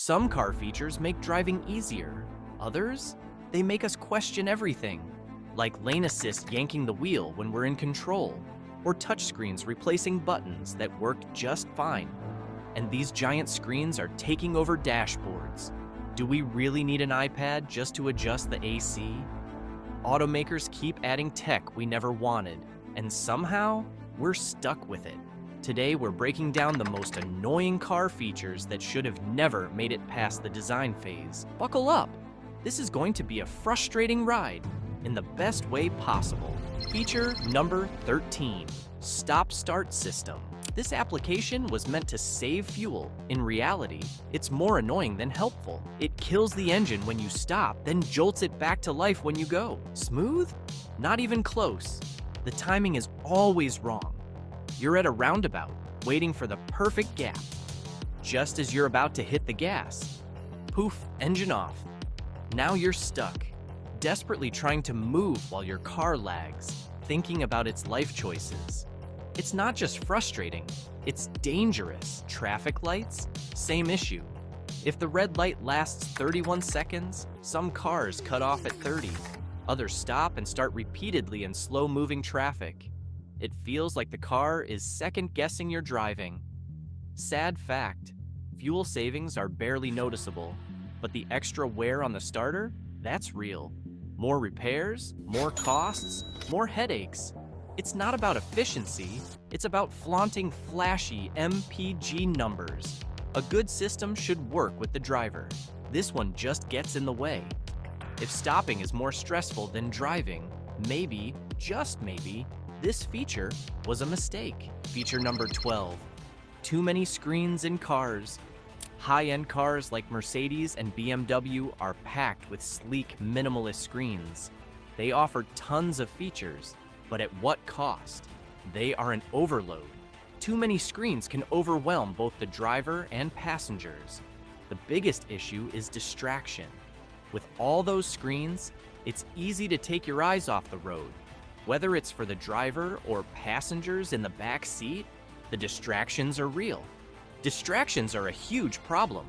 Some car features make driving easier. Others, they make us question everything, like lane assist yanking the wheel when we're in control, or touchscreens replacing buttons that work just fine. And these giant screens are taking over dashboards. Do we really need an iPad just to adjust the AC? Automakers keep adding tech we never wanted, and somehow we're stuck with it. Today, we're breaking down the most annoying car features that should have never made it past the design phase. Buckle up! This is going to be a frustrating ride in the best way possible. Feature number 13, Stop-Start System. This application was meant to save fuel. In reality, it's more annoying than helpful. It kills the engine when you stop, then jolts it back to life when you go. Smooth? Not even close. The timing is always wrong. You're at a roundabout, waiting for the perfect gap. Just as you're about to hit the gas, poof, engine off. Now you're stuck, desperately trying to move while your car lags, thinking about its life choices. It's not just frustrating, it's dangerous. Traffic lights? Same issue. If the red light lasts 31 seconds, some cars cut off at 30. Others stop and start repeatedly in slow-moving traffic. It feels like the car is second-guessing your driving. Sad fact, fuel savings are barely noticeable, but the extra wear on the starter, that's real. More repairs, more costs, more headaches. It's not about efficiency, it's about flaunting flashy MPG numbers. A good system should work with the driver. This one just gets in the way. If stopping is more stressful than driving, maybe, just maybe, this feature was a mistake. Feature number 12, too many screens in cars. High-end cars like Mercedes and BMW are packed with sleek, minimalist screens. They offer tons of features, but at what cost? They are an overload. Too many screens can overwhelm both the driver and passengers. The biggest issue is distraction. With all those screens, it's easy to take your eyes off the road. Whether it's for the driver or passengers in the back seat, the distractions are real. Distractions are a huge problem.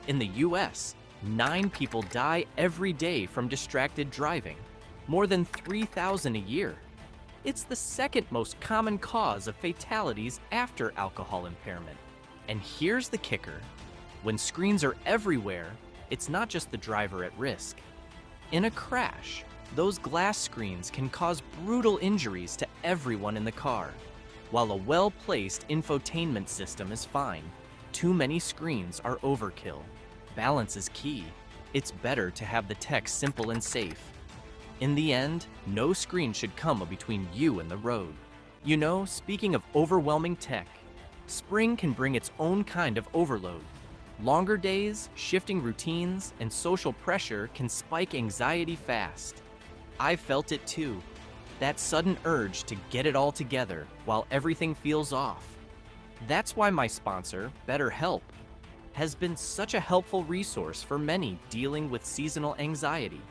In the US, 9 people die every day from distracted driving, more than 3,000 a year. It's the second most common cause of fatalities after alcohol impairment. And here's the kicker. When screens are everywhere, it's not just the driver at risk. In a crash, those glass screens can cause brutal injuries to everyone in the car. While a well-placed infotainment system is fine, too many screens are overkill. Balance is key. It's better to have the tech simple and safe. In the end, no screen should come between you and the road. You know, speaking of overwhelming tech, spring can bring its own kind of overload. Longer days, shifting routines, and social pressure can spike anxiety fast. I've felt it too. That sudden urge to get it all together while everything feels off. That's why my sponsor, BetterHelp, has been such a helpful resource for many dealing with seasonal anxiety.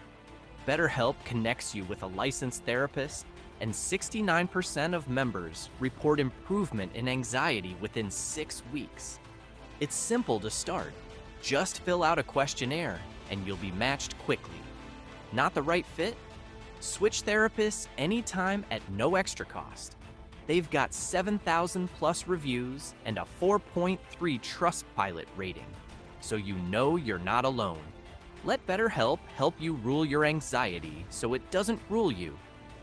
BetterHelp connects you with a licensed therapist, and 69% of members report improvement in anxiety within 6 weeks. It's simple to start. Just fill out a questionnaire and you'll be matched quickly. Not the right fit? Switch therapists anytime at no extra cost. They've got 7,000 plus reviews and a 4.3 Trustpilot rating, so you know you're not alone. Let BetterHelp help you rule your anxiety so it doesn't rule you.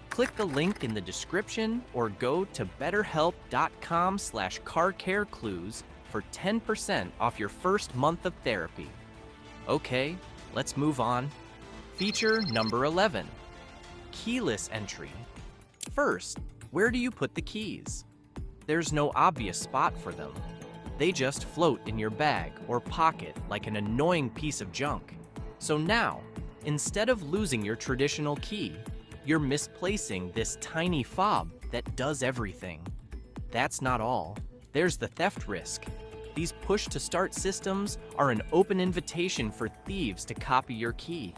Click the link in the description or go to betterhelp.com/carcareclues for 10% off your first month of therapy. Okay, let's move on. Feature number 11. Keyless entry. First, where do you put the keys? There's no obvious spot for them. They just float in your bag or pocket like an annoying piece of junk. So now, instead of losing your traditional key, you're misplacing this tiny fob that does everything. That's not all. There's the theft risk. These push-to-start systems are an open invitation for thieves to copy your key.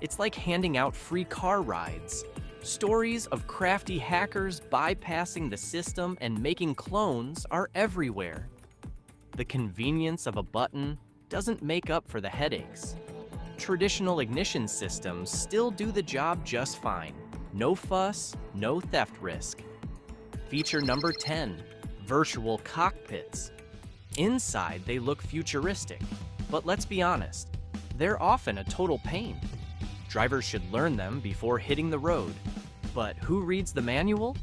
It's like handing out free car rides. Stories of crafty hackers bypassing the system and making clones are everywhere. The convenience of a button doesn't make up for the headaches. Traditional ignition systems still do the job just fine. No fuss, no theft risk. Feature number 10, virtual cockpits. Inside, they look futuristic, but let's be honest, they're often a total pain. Drivers should learn them before hitting the road. But who reads the manual?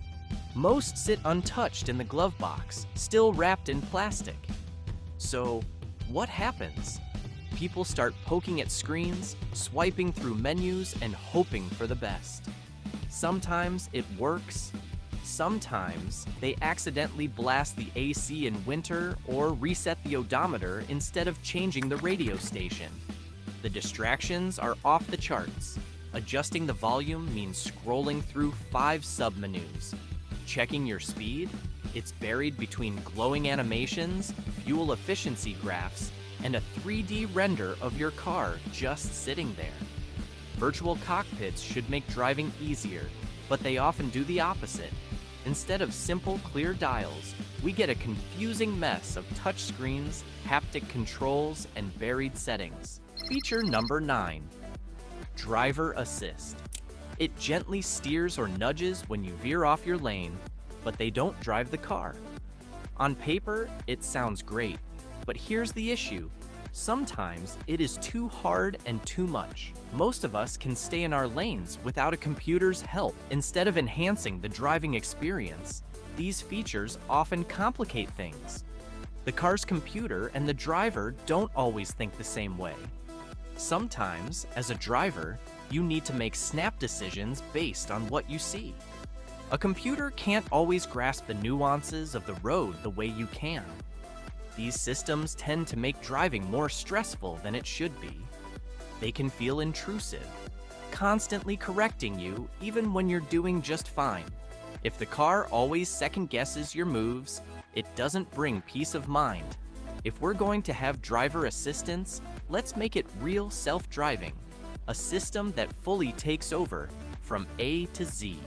Most sit untouched in the glove box, still wrapped in plastic. So, what happens? People start poking at screens, swiping through menus, and hoping for the best. Sometimes it works. Sometimes they accidentally blast the AC in winter or reset the odometer instead of changing the radio station. The distractions are off the charts. Adjusting the volume means scrolling through 5 submenus. Checking your speed? It's buried between glowing animations, fuel efficiency graphs, and a 3D render of your car just sitting there. Virtual cockpits should make driving easier, but they often do the opposite. Instead of simple, clear dials, we get a confusing mess of touchscreens, haptic controls, and buried settings. Feature number 9, Driver Assist. It gently steers or nudges when you veer off your lane, but they don't drive the car. On paper, it sounds great, but here's the issue. Sometimes it is too hard and too much. Most of us can stay in our lanes without a computer's help. Instead of enhancing the driving experience, these features often complicate things. The car's computer and the driver don't always think the same way. Sometimes, as a driver, you need to make snap decisions based on what you see. A computer can't always grasp the nuances of the road the way you can. These systems tend to make driving more stressful than it should be. They can feel intrusive, constantly correcting you even when you're doing just fine. If the car always second guesses your moves, it doesn't bring peace of mind. If we're going to have driver assistance, let's make it real self-driving, a system that fully takes over from A to Z.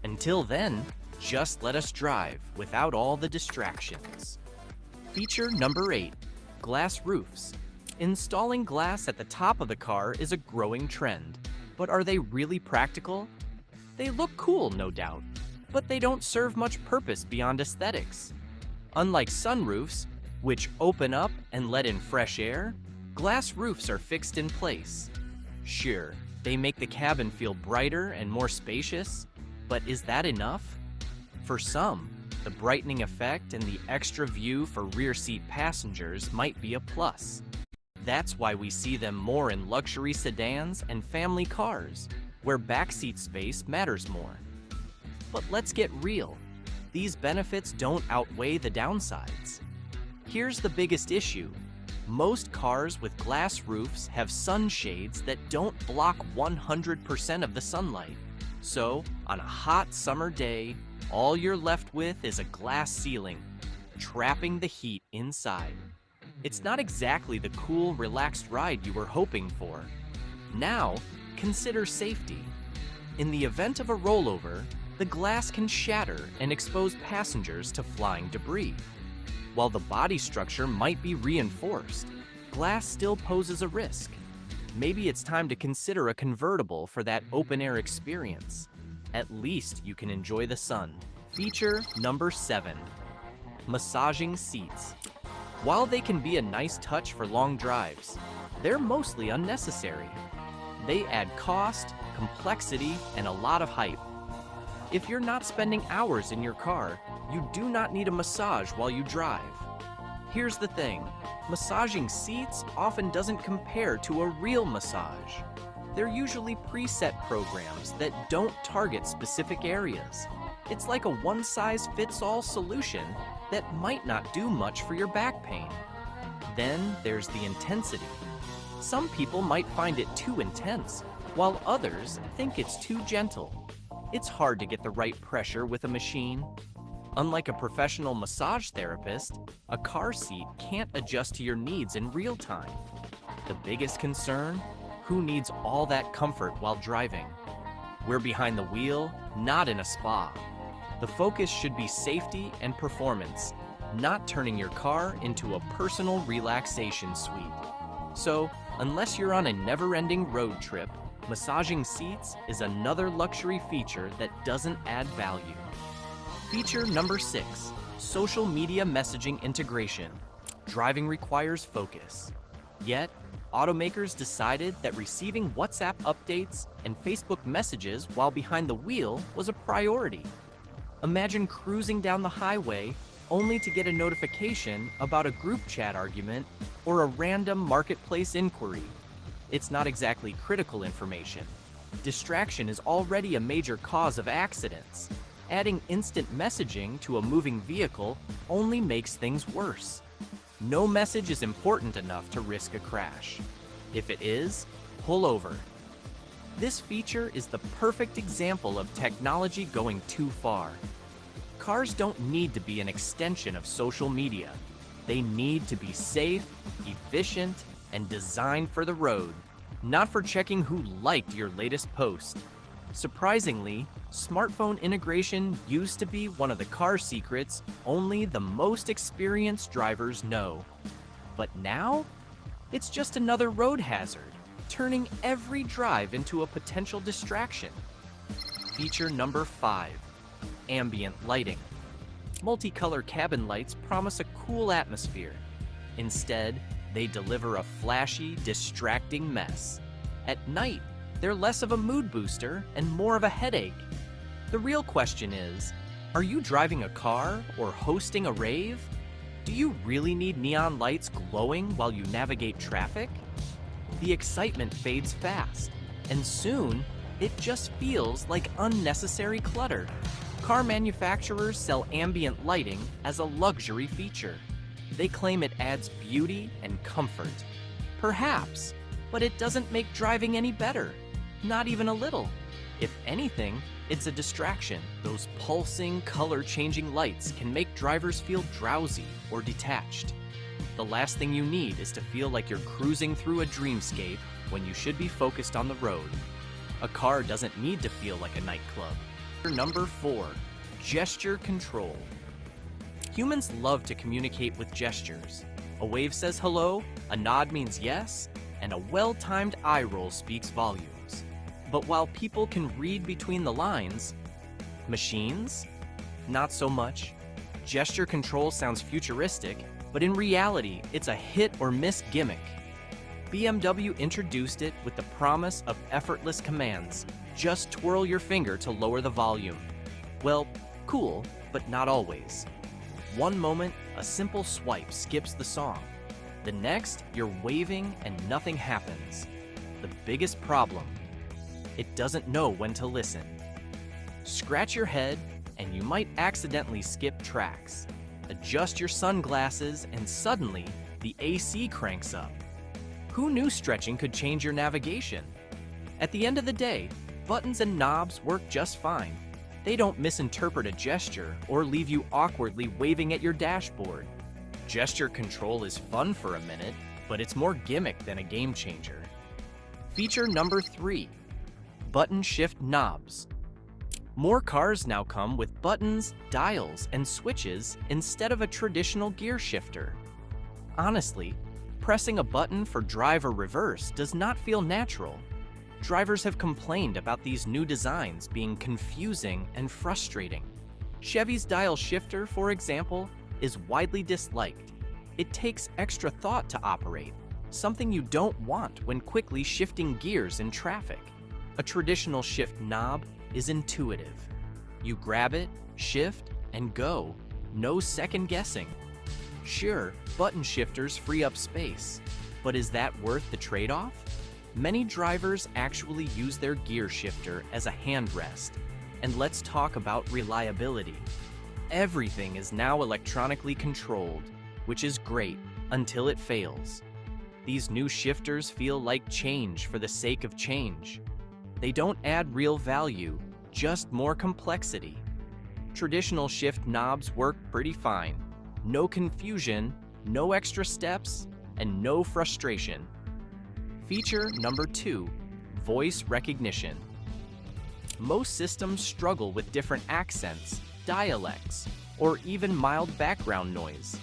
Until then, just let us drive without all the distractions. Feature number 8, glass roofs. Installing glass at the top of the car is a growing trend, but are they really practical? They look cool, no doubt, but they don't serve much purpose beyond aesthetics. Unlike sunroofs, which open up and let in fresh air, glass roofs are fixed in place. Sure, they make the cabin feel brighter and more spacious, but is that enough? For some, the brightening effect and the extra view for rear seat passengers might be a plus. That's why we see them more in luxury sedans and family cars, where backseat space matters more. But let's get real. These benefits don't outweigh the downsides. Here's the biggest issue. Most cars with glass roofs have sunshades that don't block 100% of the sunlight. So, on a hot summer day, all you're left with is a glass ceiling, trapping the heat inside. It's not exactly the cool, relaxed ride you were hoping for. Now, consider safety. In the event of a rollover, the glass can shatter and expose passengers to flying debris. While the body structure might be reinforced, glass still poses a risk. Maybe it's time to consider a convertible for that open-air experience. At least you can enjoy the sun. Feature number 7, massaging seats. While they can be a nice touch for long drives, they're mostly unnecessary. They add cost, complexity, and a lot of hype. If you're not spending hours in your car, you do not need a massage while you drive. Here's the thing, massaging seats often doesn't compare to a real massage. They're usually preset programs that don't target specific areas. It's like a one-size-fits-all solution that might not do much for your back pain. Then there's the intensity. Some people might find it too intense, while others think it's too gentle. It's hard to get the right pressure with a machine. Unlike a professional massage therapist, a car seat can't adjust to your needs in real time. The biggest concern? Who needs all that comfort while driving? We're behind the wheel, not in a spa. The focus should be safety and performance. not turning your car into a personal relaxation suite. So, unless you're on a never-ending road trip, massaging seats is another luxury feature that doesn't add value. Feature number 6, social media messaging integration. Driving requires focus. Yet, automakers decided that receiving WhatsApp updates and Facebook messages while behind the wheel was a priority. Imagine cruising down the highway only to get a notification about a group chat argument or a random marketplace inquiry. It's not exactly critical information. Distraction is already a major cause of accidents. Adding instant messaging to a moving vehicle only makes things worse. No message is important enough to risk a crash. If it is, pull over. This feature is the perfect example of technology going too far. Cars don't need to be an extension of social media. They need to be safe, efficient, and designed for the road, not for checking who liked your latest post. Surprisingly, smartphone integration used to be one of the car secrets only the most experienced drivers know. But now, it's just another road hazard, turning every drive into a potential distraction. Feature number 5, ambient lighting. Multicolor cabin lights promise a cool atmosphere. Instead, they deliver a flashy, distracting mess. At night, they're less of a mood booster and more of a headache. The real question is, are you driving a car or hosting a rave? Do you really need neon lights glowing while you navigate traffic? The excitement fades fast, and soon, it just feels like unnecessary clutter. Car manufacturers sell ambient lighting as a luxury feature. They claim it adds beauty and comfort. Perhaps, but it doesn't make driving any better. Not even a little. If anything, it's a distraction. Those pulsing, color-changing lights can make drivers feel drowsy or detached. The last thing you need is to feel like you're cruising through a dreamscape when you should be focused on the road. A car doesn't need to feel like a nightclub. Number 4, gesture control. Humans love to communicate with gestures. A wave says hello, a nod means yes, and a well-timed eye roll speaks volumes. But while people can read between the lines, machines? Not so much. Gesture control sounds futuristic, but in reality, it's a hit or miss gimmick. BMW introduced it with the promise of effortless commands. Just twirl your finger to lower the volume. Well, cool, but not always. One moment, a simple swipe skips the song. The next, you're waving and nothing happens. The biggest problem, it doesn't know when to listen. Scratch your head, and you might accidentally skip tracks. Adjust your sunglasses, and suddenly, the AC cranks up. Who knew stretching could change your navigation? At the end of the day, buttons and knobs work just fine. They don't misinterpret a gesture or leave you awkwardly waving at your dashboard. Gesture control is fun for a minute, but it's more gimmick than a game changer. Feature number 3, button shift knobs. More cars now come with buttons, dials, and switches instead of a traditional gear shifter. Honestly, pressing a button for drive or reverse does not feel natural. Drivers have complained about these new designs being confusing and frustrating. Chevy's dial shifter, for example, is widely disliked. It takes extra thought to operate, something you don't want when quickly shifting gears in traffic. A traditional shift knob is intuitive. You grab it, shift, and go. No second guessing. Sure, button shifters free up space, but is that worth the trade-off? Many drivers actually use their gear shifter as a handrest. And let's talk about reliability. Everything is now electronically controlled, which is great until it fails. These new shifters feel like change for the sake of change. They don't add real value, just more complexity. Traditional shift knobs work pretty fine. No confusion, no extra steps, and no frustration. Feature number 2, voice recognition. Most systems struggle with different accents, dialects, or even mild background noise.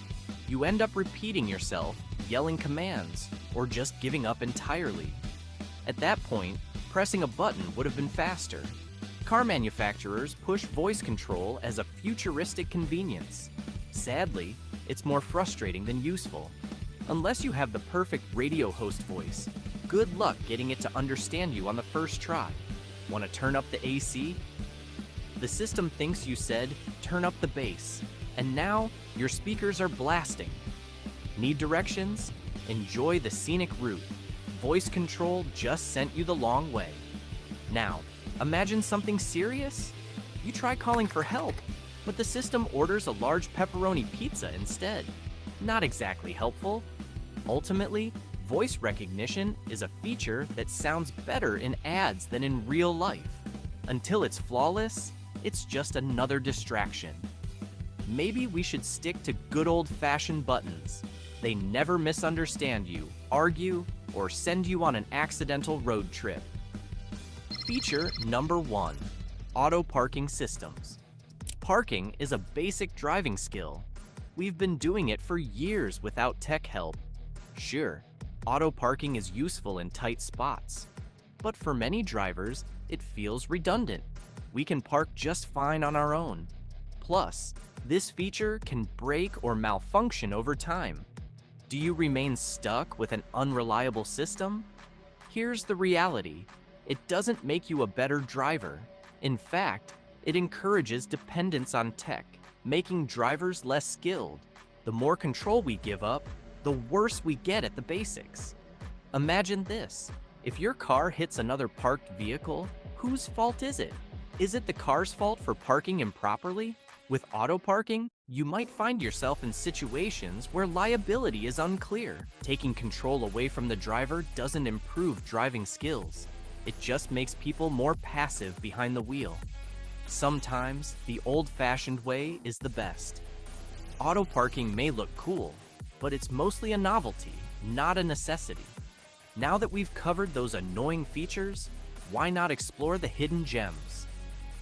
You end up repeating yourself, yelling commands, or just giving up entirely. At that point, pressing a button would have been faster. Car manufacturers push voice control as a futuristic convenience. Sadly, it's more frustrating than useful. Unless you have the perfect radio host voice, good luck getting it to understand you on the first try. Want to turn up the AC? The system thinks you said, "Turn up the bass," and now your speakers are blasting. Need directions? Enjoy the scenic route. Voice control just sent you the long way. Now, imagine something serious? You try calling for help, but the system orders a large pepperoni pizza instead. Not exactly helpful. Ultimately, voice recognition is a feature that sounds better in ads than in real life. Until it's flawless, it's just another distraction. Maybe we should stick to good old-fashioned buttons. They never misunderstand you, argue, or send you on an accidental road trip. Feature number 1, auto parking systems. Parking is a basic driving skill. We've been doing it for years without tech help. Sure, auto parking is useful in tight spots, but for many drivers, it feels redundant. We can park just fine on our own. Plus, this feature can break or malfunction over time. Do you remain stuck with an unreliable system? Here's the reality. It doesn't make you a better driver. In fact, it encourages dependence on tech, making drivers less skilled. The more control we give up, the worse we get at the basics. Imagine this. If your car hits another parked vehicle, whose fault is it? Is it the car's fault for parking improperly? With auto parking, you might find yourself in situations where liability is unclear. Taking control away from the driver doesn't improve driving skills. It just makes people more passive behind the wheel. Sometimes, the old-fashioned way is the best. Auto parking may look cool, but it's mostly a novelty, not a necessity. Now that we've covered those annoying features, why not explore the hidden gems?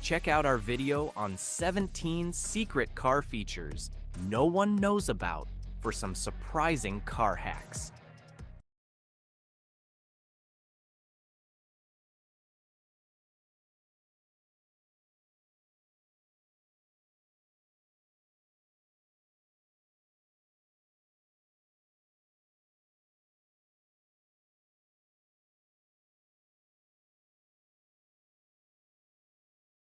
Check out our video on 17 secret car features no one knows about for some surprising car hacks.